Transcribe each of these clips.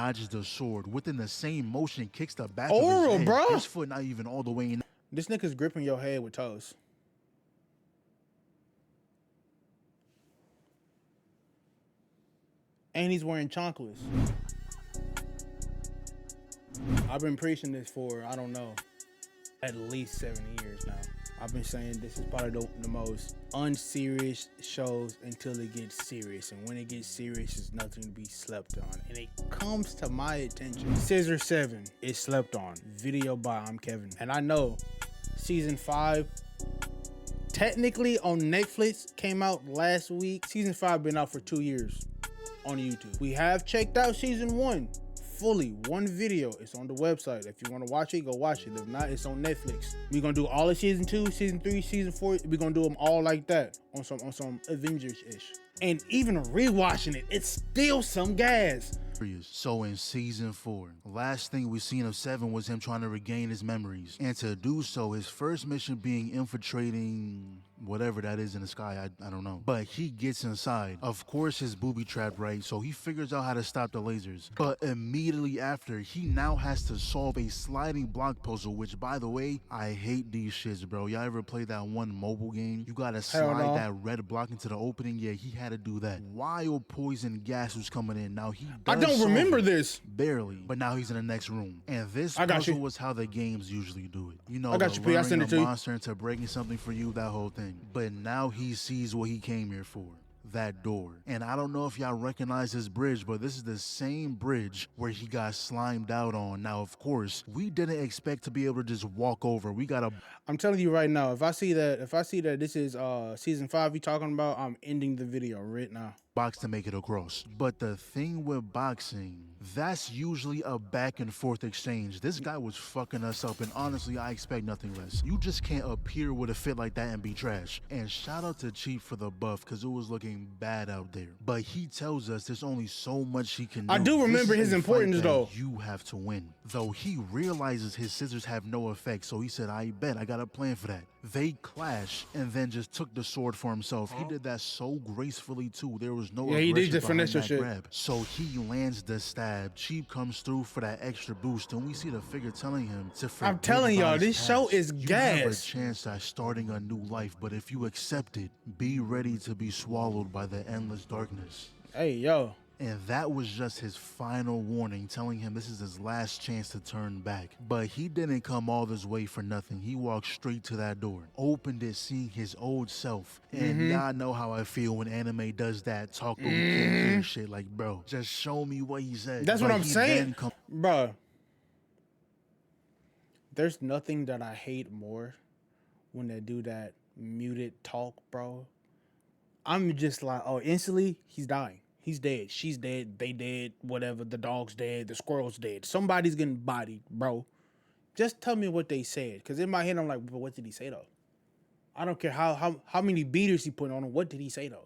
dodges the sword. Within the same motion, kicks the back of Oral, his head. bro. His foot not even all the way in. This nigga's gripping your head with toes. And he's wearing chonkless. I've been preaching this for, I don't know, at least 7 years now. I've been saying this is probably the most unserious shows until it gets serious. And when it gets serious, it's nothing to be slept on. And it comes to my attention. Scissor 7 is slept on. Video by I'm Kevin. And I know season 5 technically on Netflix came out last week. Season 5 been out for 2 years on YouTube. We have checked out season 1. Fully, one video. It's on the website. If you want to watch it, go watch it. If not, it's on Netflix. We're gonna do all of season 2, season 3, season 4. We're gonna do them all like that on some Avengers-ish. And even rewatching it, it's still some gas. So in season 4, the last thing we seen of 7 was him trying to regain his memories. And to do so, his first mission being infiltrating whatever that is in the sky, I don't know. But he gets inside. Of course, his booby trap, right? So he figures out how to stop the lasers. But immediately after, he now has to solve a sliding block puzzle, which, by the way, I hate these shits, bro. Y'all ever play that one mobile game? You gotta slide that red block into the opening. Yeah, he had to do that. Wild poison gas was coming in. Now he does I don't remember this. Barely, but now he's in the next room. And this puzzle was how the games usually do it. You know, I got you, P. I send it to you. Monster into breaking something for you, that whole thing. But now he sees what he came here for. That door. And I don't know if y'all recognize this bridge, but this is the same bridge where he got slimed out on. Now, of course, we didn't expect to be able to just walk over. We gotta... I'm telling you right now, if I see that this is season 5 you talking about, I'm ending the video right now. Box to make it across. But the thing with boxing, that's usually a back and forth exchange. This guy was fucking us up, and honestly, I expect nothing less. You just can't appear with a fit like that and be trash. And shout out to Chief for the buff, because it was looking bad out there. But he tells us there's only so much he can do. I do remember his importance, though. You have to win. Though he realizes his scissors have no effect, so he said, I bet, I got a plan for that. They clash and then just took the sword for himself. He did that so gracefully too. There was no he did just behind finesse that shit. grab. So he lands the stab. Cheap comes through for that extra boost, and we see the figure telling him to forget. I'm telling y'all, this show is you gas. You have a chance at starting a new life, but if you accept it, be ready to be swallowed by the endless darkness. Hey, yo. And that was just his final warning, telling him this is his last chance to turn back. But he didn't come all this way for nothing. He walked straight to that door, opened it, seeing his old self. And y'all know how I feel when anime does that, talk but we can't hear shit. Like, bro, just show me what he said. That's what I'm saying. Bro, there's nothing that I hate more when they do that muted talk, bro. I'm just like, oh, instantly, he's dying. He's dead. She's dead. They dead. Whatever. The dog's dead. The squirrel's dead. Somebody's getting bodied, bro. Just tell me what they said. Because in my head, I'm like, but what did he say, though? I don't care how many beaters he put on him. What did he say, though?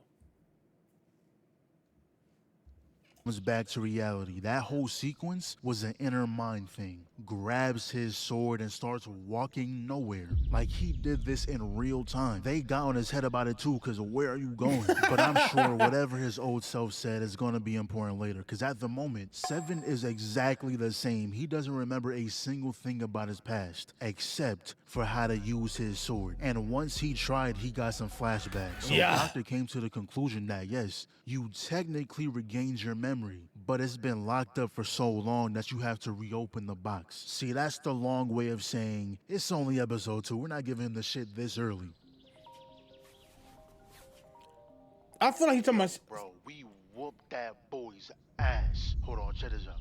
Was back to reality. That whole sequence was an inner mind thing. Grabs his sword and starts walking nowhere. Like he did this in real time. They got on his head about it too, because where are you going? But I'm sure whatever his old self said is going to be important later, because at the moment, 7 is exactly the same. He doesn't remember a single thing about his past, except for how to use his sword. And once he tried, he got some flashbacks. So the doctor came to the conclusion that yes, you technically regained your memory, but it's been locked up for so long that you have to reopen the box. See, that's the long way of saying it's only episode 2. We're not giving him the shit this early. I feel like he's talking about... Bro, we whooped that boy's ass. Hold on, check this out.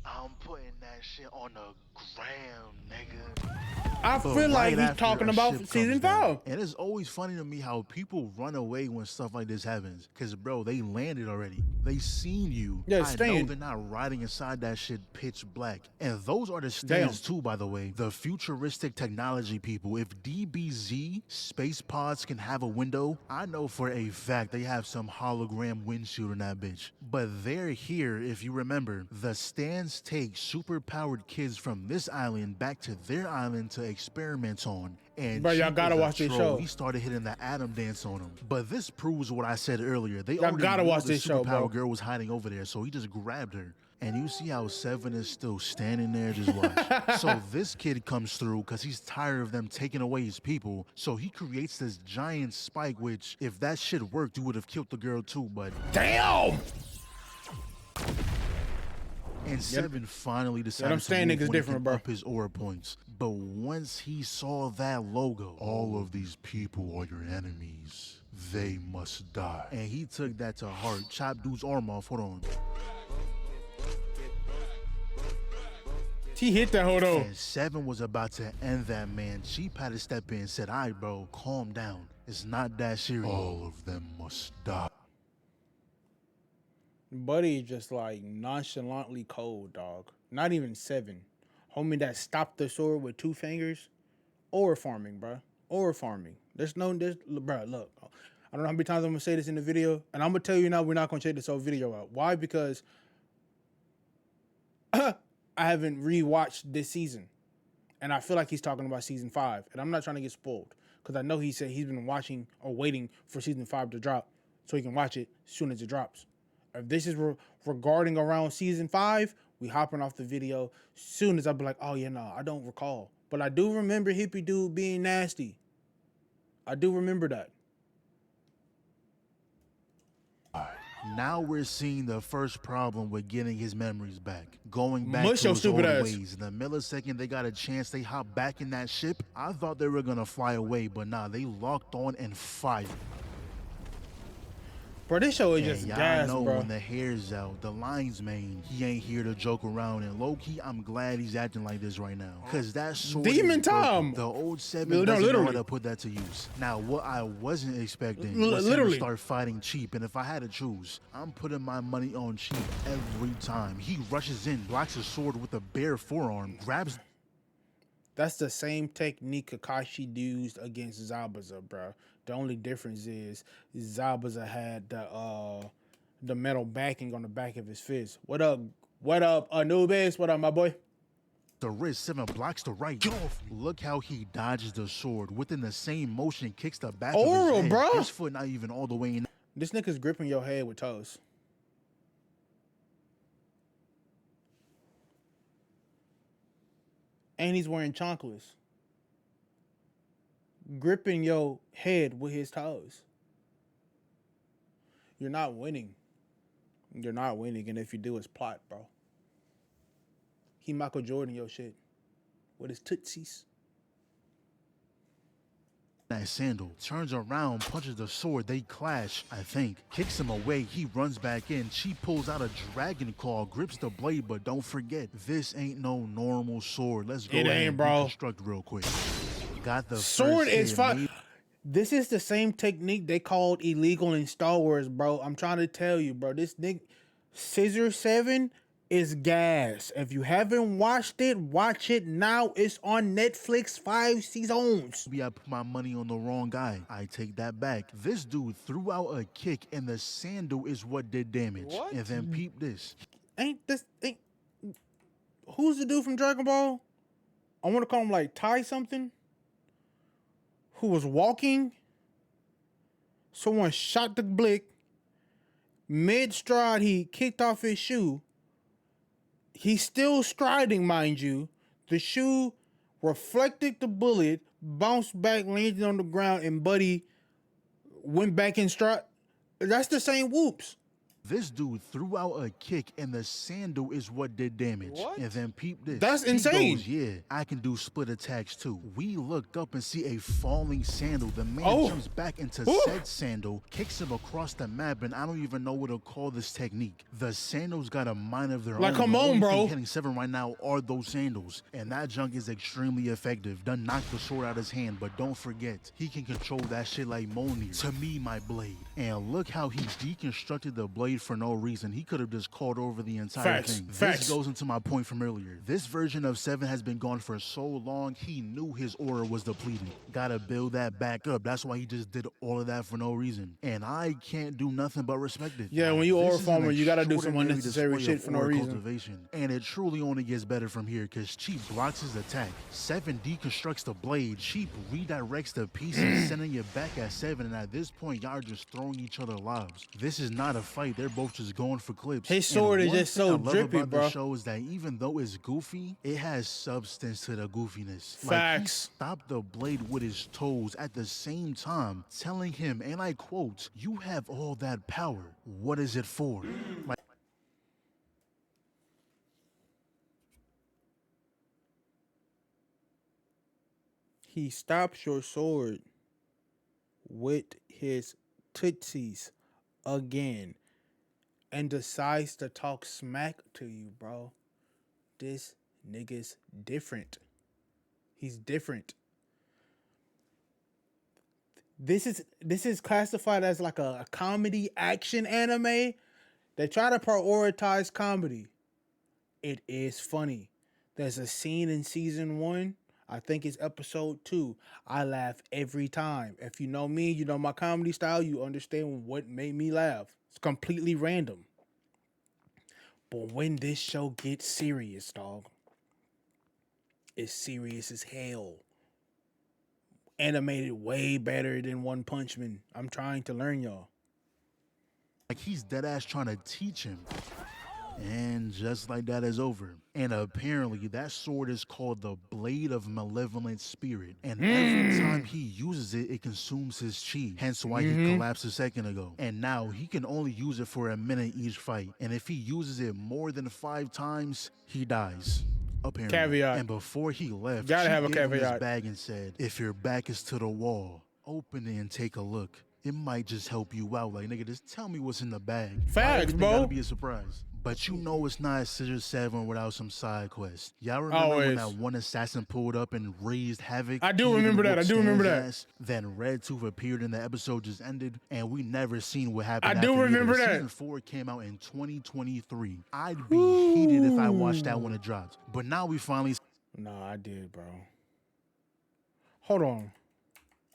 I'm putting that shit on the gram, nigga. I feel like he's talking about season 5. And it's always funny to me how people run away when stuff like this happens. Because, bro, they landed already. They seen you. Yeah, I know they're not riding inside that shit pitch black. And those are the stands too, by the way. The futuristic technology people. If DBZ space pods can have a window, I know for a fact they have some hologram windshield in that bitch. But they're here, if you remember. The stands take super-powered kids from this island back to their island to experiment on. And bro, y'all gotta watch this show. He started hitting the Adam dance on him. But this proves what I said earlier. They y'all gotta watch this show, bro. Girl was hiding over there, so he just grabbed her. And you see how Seven is still standing there, just watch. So this kid comes through because he's tired of them taking away his people. So he creates this giant spike, which if that shit worked, you would have killed the girl too, but damn! And Seven finally decided I'm to niggas move different, bro. up his aura points. But once he saw that logo, all of these people are your enemies. They must die. And he took that to heart. Chopped dude's arm off. Hold on. He hit that hold on. And Seven was about to end that man. Cheap had to step in and said, all right, bro, calm down. It's not that serious. All of them must die. Buddy just like nonchalantly cold, dog. Not even Seven. Homie that stopped the sword with 2 fingers. Aura farming, bro. Aura farming. Bro, look. I don't know how many times I'm gonna say this in the video, and I'm gonna tell you now we're not gonna check this whole video out. Why? Because I haven't rewatched this season, and I feel like he's talking about season 5, and I'm not trying to get spoiled because I know he said he's been watching or waiting for season 5 to drop so he can watch it as soon as it drops. If this is regarding around season 5, we hopping off the video soon as I be like, oh yeah, no, I don't recall, but I do remember Hippie Dude being nasty. I do remember that. Now we're seeing the first problem with getting his memories back. Going back Mush to your his stupid old ass. ways. In the millisecond they got a chance, they hop back in that ship. I thought they were gonna fly away, but nah, they locked on and fired. Bro, this show is And just y'all gas, know bro. when the hair's out, the lion's mane, he ain't here to joke around. And low-key, I'm glad he's acting like this right now. Because that sword Demon is broken. Tom! The old Seven No, doesn't know how literally. to put that to use. Now, what I wasn't expecting was him to Literally. start fighting Cheap. And if I had to choose, I'm putting my money on Cheap every time. He rushes in, blocks his sword with a bare forearm, grabs... That's the same technique Kakashi used against Zabuza, bro. The only difference is Zabuza had the metal backing on the back of his fist. What up, Anubis? What up, my boy? the wrist, Seven blocks the right. Get off me. Look how he dodges the sword. Within the same motion, kicks the back of Oral, his head. bro. His foot not even all the way in. This nigga's gripping your head with toes. And he's wearing chanclas. Gripping your head with his toes. You're not winning. You're not winning, and if you do, it's plot, bro. He Michael Jordan your shit with his tootsies. That sandal turns around, punches the sword, they clash, I think, kicks him away, he runs back in, she pulls out a dragon claw, grips the blade, but don't forget, this ain't no normal sword. Let's go It ahead ain't, and bro. deconstruct real quick. Got the Sword first is hit, fine. made- This is the same technique they called illegal in Star Wars, bro. I'm trying to tell you, bro. This nigga, Scissor 7 is gas. If you haven't watched it, watch it now. It's on Netflix, 5 seasons. Maybe I put my money on the wrong guy. I take that back. This dude threw out a kick and the sandal is what did damage. What? And then peep this. Who's the dude from Dragon Ball? I want to call him like Tai something. Who was walking. Someone shot the blick. Mid-stride, he kicked off his shoe. He's still striding, mind you. The shoe reflected the bullet, bounced back, landed on the ground, and Buddy went back in stride. That's the same whoops. This dude threw out a kick and the sandal is what did damage. What? And then peep this. That's He insane. goes, yeah, I can do split attacks too. We looked up and see a falling sandal. The man Oh. jumps back into Ooh. said sandal, kicks him across the map, and I don't even know what to call this technique. The sandals got a mind of their Like, own. come The on, only bro. thing hitting Seven right now are those sandals. And that junk is extremely effective. Done knocked the sword out his hand, but don't forget, he can control that shit like Mjolnir. To me, my blade. And look how he deconstructed the blade for no reason. He could have just called over the entire Facts, thing. facts. This goes into my point from earlier. This version of Seven has been gone for so long, he knew his aura was depleted. Gotta build that back up. That's why he just did all of that for no reason. And I can't do nothing but respect it. Yeah, when you This aura is an farmer, you gotta do some extraordinary unnecessary display shit of for no aura reason. cultivation. And it truly only gets better from here because Cheap blocks his attack. Seven deconstructs the blade. Cheap redirects the pieces, sending it back at Seven. And at this point, y'all are just throwing each other lobs. This is not a fight. they're both just going for clips. His sword And is one just thing so I love drippy, about bro. the show is that even though it's goofy, it has substance to the goofiness. Facts. Like, he stopped the blade with his toes at the same time, telling him, and I quote, "You have all that power. What is it for?" Like, He stops your sword with his tootsies again and decides to talk smack to you, bro. This nigga's different. He's different. This is classified as like a comedy action anime. They try to prioritize comedy. It is funny. There's a scene in season 1. I think it's episode 2. I laugh every time. If you know me, you know my comedy style, you understand what made me laugh. It's completely random. But when this show gets serious, dog, it's serious as hell. Animated way better than One Punch Man. I'm trying to learn, y'all. he's dead ass trying to teach him. And just like that is over. And apparently that sword is called the Blade of Malevolent Spirit. And every time he uses it, it consumes his chi. Hence why he collapsed a second ago. And now he can only use it for a minute each fight. And if he uses it more than 5 times, he dies. Apparently. Caveat. And before he left, Gotta she have a gave him his caveat. bag and said, "If your back is to the wall, open it and take a look. It might just help you out. Like, nigga, just tell me what's in the bag. Why Facts, everything bro. gotta be a surprise?" But you know it's not Scissor 7 without some side quests. Y'all remember when Always. that one assassin pulled up and raised havoc? I do He even remember that. I whooped do remember Stan's that. ass. Then Red Tooth appeared and the episode just ended, and we never seen what happened I after do either. remember that. Season 4 came out in 2023. I'd be heated if I watched that when it dropped. But now we finally Nah, I did, bro. Hold on.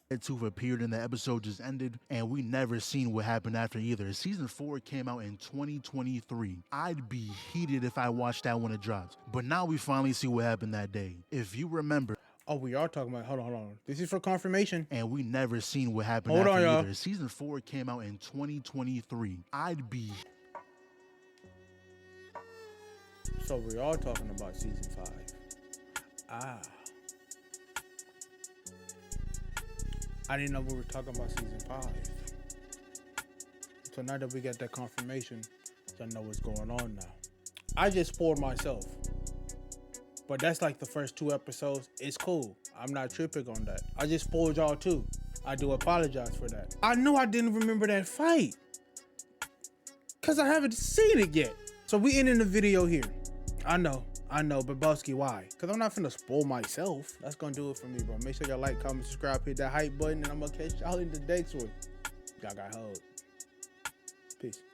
Red Tooth appeared and the episode just ended, and we never seen what happened after either. Season 4 came out in 2023. I'd be heated if I watched that when it dropped. But now we finally see what happened that day. If you remember, Oh, we are talking about. Hold on. This is for confirmation. and we never seen what happened Hold after on, y'all. either. Season 4 came out in 2023. I'd be So we are talking about season 5. Ah. I didn't know we were talking about season 5. So now that we got that confirmation, I know what's going on now. I just spoiled myself. But that's like the first 2 episodes. It's cool. I'm not tripping on that. I just spoiled y'all too. I do apologize for that. I knew I didn't remember that fight. Because I haven't seen it yet. So we ending the video here. I know, but Bosky, why? Because I'm not finna spoil myself. That's gonna do it for me, bro. Make sure y'all like, comment, subscribe, hit that hype button, and I'm gonna catch y'all in the next one. Y'all got hold. Peace.